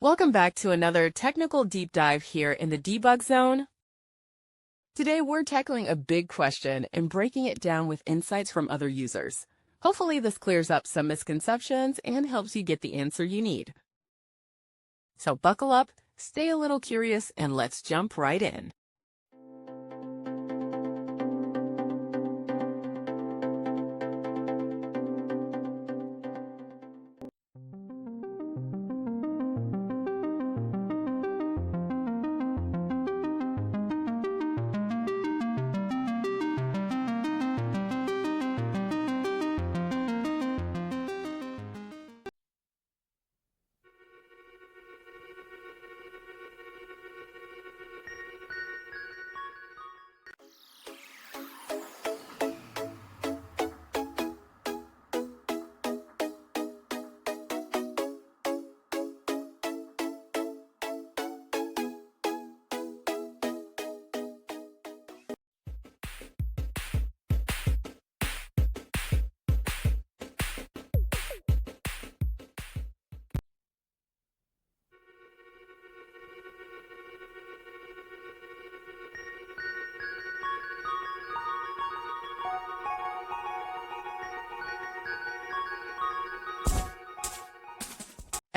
Welcome back to another technical deep dive here in the debug zone. Today we're tackling a big question and breaking it down with insights from other users. Hopefully this clears up some misconceptions and helps you get the answer you need. So buckle up, stay a little curious, and let's jump right in.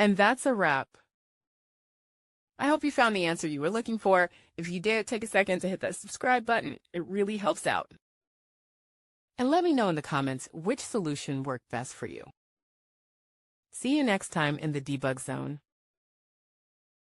And that's a wrap. I hope you found the answer you were looking for. If you did, take a second to hit that subscribe button. It really helps out. And let me know in the comments which solution worked best for you. See you next time in the debug zone.